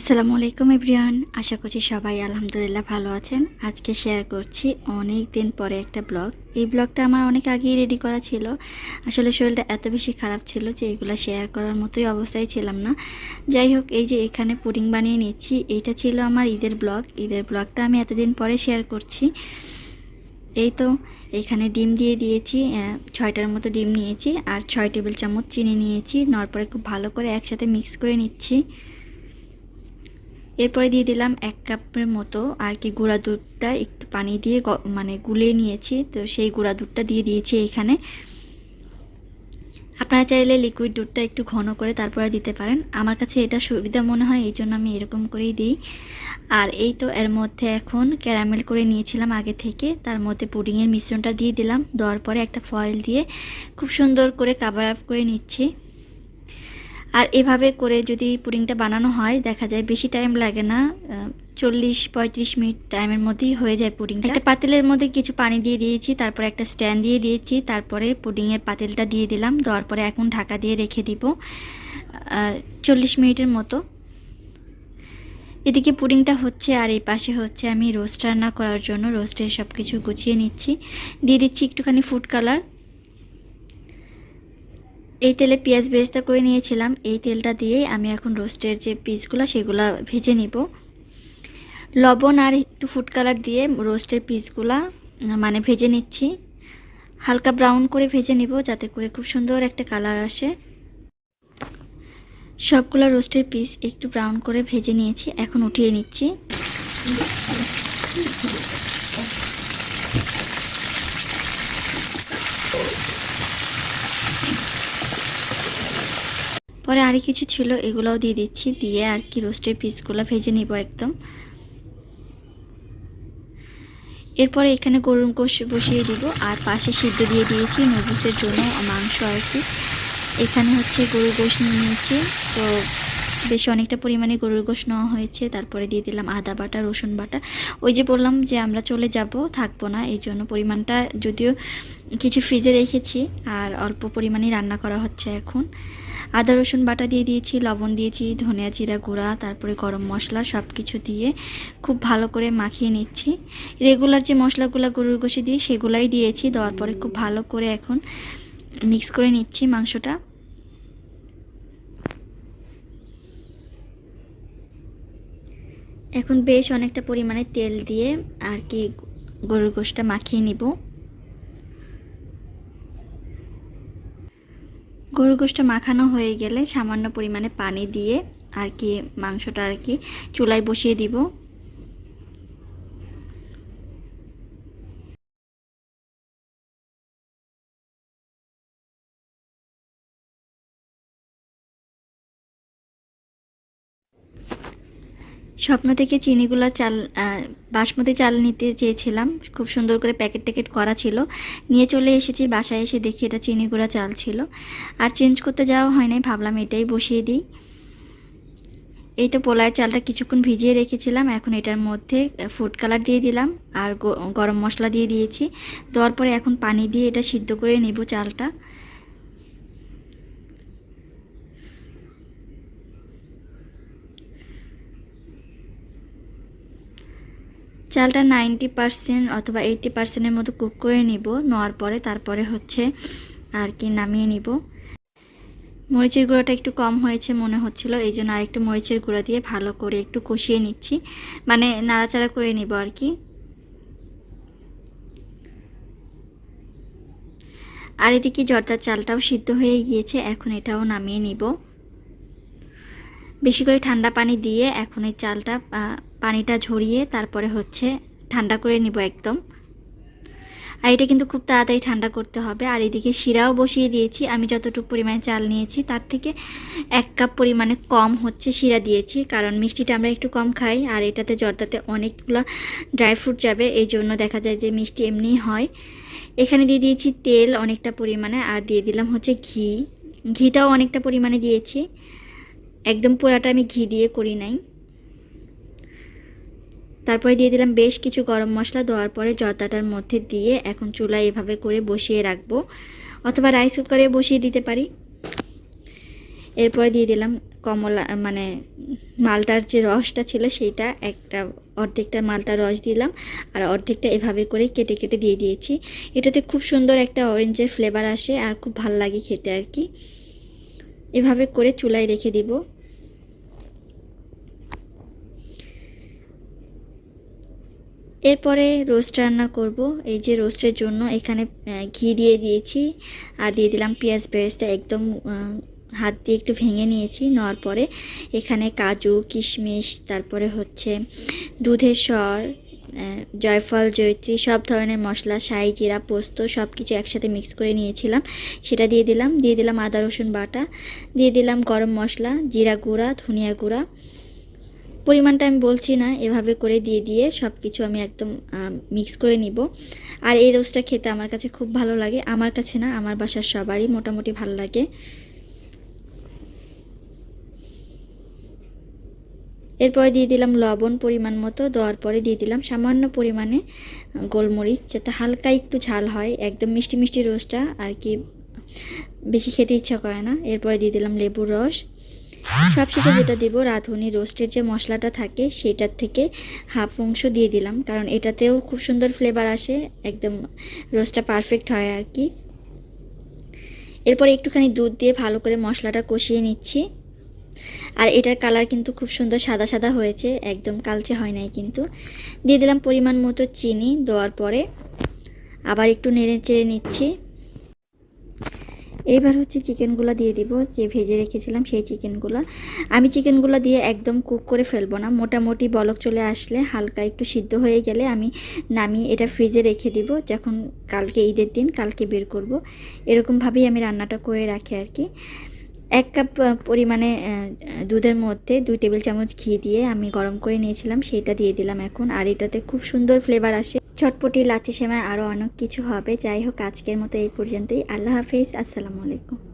আসসালামু আলাইকুম এভরিওয়ান, আশা করছি সবাই আলহামদুলিল্লাহ ভালো আছেন। আজকে শেয়ার করছি অনেক দিন পরে একটা ব্লগ। এই ব্লগটা আমার অনেক আগেই রেডি করা ছিল। আসলে শরীরটা এত বেশি খারাপ ছিল যে এগুলো শেয়ার করার মতোই অবস্থায় ছিলাম না। যাই হোক, এই যে এখানে পুডিং বানিয়ে নিচ্ছি, এইটা ছিল আমার ঈদের ব্লগ। ঈদের ব্লগটা আমি এতদিন পরে শেয়ার করছি। এই তো এখানে ডিম দিয়ে দিয়েছি, 6টার মতো ডিম নিয়েছি আর 6 টেবিল চামচ চিনি নিয়েছি। নেওয়ার পরে খুব ভালো করে একসাথে মিক্স করে নিচ্ছি। এরপরে দিয়ে দিলাম 1 কাপের মতো আর কি গুঁড়া দুধটা একটু পানি দিয়ে গুলিয়ে নিয়েছি। তো সেই গুঁড়া দুধটা দিয়ে দিয়েছি এখানে। আপনারা চাইলে লিকুইড দুধটা একটু ঘন করে তারপরে দিতে পারেন। আমার কাছে এটা সুবিধা মনে হয়, এই জন্য আমি এরকম করেই দিই। আর এই তো এর মধ্যে এখন ক্যারামেল করে নিয়েছিলাম আগে থেকে, তার মধ্যে পুডিংয়ের মিশ্রণটা দিয়ে দিলাম। দেওয়ার পরে একটা ফয়েল দিয়ে খুব সুন্দর করে কভার আপ করে নিচ্ছি। আর এভাবে করে যদি পুডিংটা বানানো হয় দেখা যায় বেশি টাইম লাগে না, 40-35 মিনিট টাইমের মধ্যেই হয়ে যায় পুডিংটা। একটা পাতিলের মধ্যে কিছু পানি দিয়ে দিয়েছি, তারপরে একটা স্ট্যান্ড দিয়ে দিয়েছি, তারপরে পুডিংয়ের পাতিলটা দিয়ে দিলাম। দেওয়ার পরে এখন ঢাকা দিয়ে রেখে দিব 40 মিনিটের মতো। এদিকে পুডিংটা হচ্ছে আর এই পাশে হচ্ছে আমি রোস্ট রান্না করার জন্য রোস্টের সব কিছু গুছিয়ে নিচ্ছি। দিয়ে দিচ্ছি একটুখানি ফুড কালার। এই তেলে পেঁয়াজ বেরেস্তা করে নিয়েছিলাম, এই তেলটা দিয়েই আমি এখন রোস্টের যে পিসগুলো সেগুলো ভেজে নিব। লবণ আর একটু ফুড কালার দিয়ে রোস্টের পিসগুলা ভেজে নিচ্ছি। হালকা ব্রাউন করে ভেজে নিব যাতে করে খুব সুন্দর একটা কালার আসে। সবগুলো রোস্টের পিস একটু ব্রাউন করে ভেজে নিয়েছি, এখন উঠিয়ে নিচ্ছি। পরে আরও কিছু ছিল, এগুলোও দিয়ে দিচ্ছি, দিয়ে আর কি রোস্টের পিসগুলো ভেজে নিব একদম। এরপরে এখানে গরুর গোশ বসিয়ে দিব আর পাশে সিদ্ধ দিয়ে দিয়েছি নুডলসের জন্য মাংস আর কি। এখানে হচ্ছে গরুর গোশ নিয়ে নিয়েছি, তো বেশ অনেকটা পরিমাণে গরুর গোশ নেওয়া হয়েছে। তারপরে দিয়ে দিলাম আদা বাটা, রসুন বাটা। ওই যে বললাম যে আমরা চলে যাব, থাকবো না, এই জন্য পরিমাণটা যদিও কিছু ফ্রিজে রেখেছি আর অল্প পরিমাণে রান্না করা হচ্ছে এখন। আদা রসুন বাটা দিয়ে দিয়েছি, লবণ দিয়েছি, ধনিয়া জিরা গুঁড়া, তারপরে গরম মশলা সব কিছু দিয়ে খুব ভালো করে মাখিয়ে নিচ্ছি। রেগুলার যে মশলাগুলো গরুর গোশে দিয়ে সেগুলাই দিয়েছি। দেওয়ার পরে খুব ভালো করে এখন মিক্স করে নিচ্ছি মাংসটা। এখন বেশ অনেকটা পরিমাণে তেল দিয়ে আর কি গরুর গোশটা মাখিয়ে নিব। গরুর গোশটা মাখানো হয়ে গেলে সামান্য পরিমাণে পানি দিয়ে আর কি মাংসটা আর কি চুলায় বসিয়ে দিব। স্বপ্ন থেকে চিনিগুলো চাল বাসমতি চাল নিতে চেয়েছিলাম, খুব সুন্দর করে প্যাকেট ট্যাকেট করা ছিল, নিয়ে চলে এসেছি। বাসায় এসে দেখি এটা চিনি গুঁড়া চাল ছিল, আর চেঞ্জ করতে যাওয়া হয় নাই, ভাবলাম এটাই বসিয়ে দিই। এই তো পোলাওয়ের চালটা কিছুক্ষণ ভিজিয়ে রেখেছিলাম, এখন এটার মধ্যে ফুড কালার দিয়ে দিলাম আর গরম মশলা দিয়ে দিয়েছি। দেওয়ার পরে এখন পানি দিয়ে এটা সিদ্ধ করে নেব চালটা। চালটা 90% অথবা 80%-এর মতো কুক করে নিব। নেওয়ার পরে তারপরে হচ্ছে আর কি নামিয়ে নিব। মরিচের গুঁড়োটা একটু কম হয়েছে মনে হচ্ছিল, এই জন্য আরেকটু মরিচের গুঁড়ো দিয়ে ভালো করে একটু কষিয়ে নিচ্ছি, নাড়াচাড়া করে নিব আর কি। আর এদিকে জর্দার চালটাও সিদ্ধ হয়ে গিয়েছে, এখন এটাও নামিয়ে নিব। বেশি করে ঠান্ডা পানি দিয়ে এখন এই চালটা পানিটা ঝরিয়ে তারপরে হচ্ছে ঠান্ডা করে নিব একদম। আর এটা কিন্তু খুব তাড়াতাড়ি ঠান্ডা করতে হবে। আর এদিকে শিরাও বসিয়ে দিয়েছি, আমি যতটুকু পরিমাণে চাল নিয়েছি তার থেকে 1 কাপ পরিমাণে কম হচ্ছে শিরা দিয়েছি, কারণ মিষ্টিটা আমরা একটু কম খাই আর এটাতে জর্দাতে অনেকগুলো ড্রাই ফ্রুট যাবে, এই জন্য দেখা যায় যে মিষ্টি এমনিই হয়। এখানে দিয়ে দিয়েছি তেল অনেকটা পরিমাণে, আর দিয়ে দিলাম হচ্ছে ঘিটাও অনেকটা পরিমাণে দিয়েছি, একদম পুরাটা আমি ঘি দিয়ে করি নাই। তারপরে দিয়ে দিলাম বেশ কিছু গরম মশলা। দেওয়ার পরে জর্দাটার মধ্যে দিয়ে এখন চুলায় এভাবে করে বসিয়ে রাখবো, অথবা রাইস কুকারে বসিয়ে দিতে পারি। এরপরে দিয়ে দিলাম মালটার যে রসটা ছিল সেইটা একটা অর্ধেকটা মালটার রস দিলাম আর অর্ধেকটা এভাবে করে কেটে কেটে দিয়ে দিয়েছি। এটাতে খুব সুন্দর একটা অরেঞ্জের ফ্লেভার আসে আর খুব ভালো লাগে খেতে আর কি। এভাবে করে চুলায় রেখে দিব। এরপরে রোস্ট রান্না করব। এই যে রোস্টের জন্য এখানে ঘি দিয়ে দিয়েছি আর দিয়ে দিলাম পেঁয়াজ বেরেস্তা, একদম হাত দিয়ে একটু ভেঙে নিয়েছি। নেওয়ার পরে এখানে কাজু, কিশমিশ, তারপরে হচ্ছে দুধের স্বর, জয়ফল, জয়ত্রী, সব ধরনের মশলা, শাহি জিরা, পোস্ত সব কিছু একসাথে মিক্স করে নিয়েছিলাম, সেটা দিয়ে দিলাম আদা রসুন বাটা, দিয়ে দিলাম গরম মশলা, জিরা গুঁড়া, ধনিয়া গুঁড়া। পরিমাণটা আমি বলছি না, এভাবে করে দিয়ে সব কিছু আমি একদম মিক্স করে নিব। আর এই রোস্টটা খেতে আমার কাছে খুব ভালো লাগে, আমার কাছে না, আমার বাসার সবারই মোটামুটি ভালো লাগে। এরপরে দিয়ে দিলাম লবণ পরিমাণ মতো, দেওয়ার পরে দিয়ে দিলাম সামান্য পরিমাণে গোলমরিচ, যাতে হালকা একটু ঝাল হয়। একদম মিষ্টি মিষ্টি রোস্টটা আর কি, বেশি খেতে ইচ্ছা করে না। এরপরে দিয়ে দিলাম লেবুর রস। সবশেষে যেটা দেবো, রাঁধুনি রোস্টের যে মশলাটা থাকে সেটার থেকে হাফ অংশ দিয়ে দিলাম, কারণ এটাতেও খুব সুন্দর ফ্লেভার আসে, একদম রোস্টটা পারফেক্ট হয় আর কি। এরপরে একটুখানি দুধ দিয়ে ভালো করে মশলাটা কষিয়ে নিচ্ছি। আর এটার কালার কিন্তু খুব সুন্দর সাদা সাদা হয়েছে, একদম কালচে হয় নাই কিন্তু। দিয়ে দিলাম পরিমাণ মতো চিনি, দেওয়ার পরে আবার একটু নেড়ে চেড়ে নিচ্ছি। এবার হচ্ছে চিকেনগুলো দিয়ে দিব, যে ভেজে রেখেছিলাম সেই চিকেনগুলো। আমি চিকেনগুলো দিয়ে একদম কুক করে ফেলবো না, মোটামুটি বলক চলে আসলে, হালকা একটু সিদ্ধ হয়ে গেলে আমি নামিয়ে এটা ফ্রিজে রেখে দিব, যখন কালকে ঈদের দিন কালকে বের করব। এরকমভাবেই আমি রান্নাটা করে রাখি আর কি। 1 কাপ পরিমাণে দুধের মধ্যে 2 টেবিল চামচ ঘি দিয়ে আমি গরম করে নিয়েছিলাম, সেটা দিয়ে দিলাম এখন। আর এটাতে খুব সুন্দর ফ্লেভার আসে, চটপটি, লাচ্ছি সেমাই, আরও অনেক কিছু হবে। যাই হোক, আজকের মতো এই পর্যন্তই। আল্লাহ হাফেজ, আসসালামু আলাইকুম।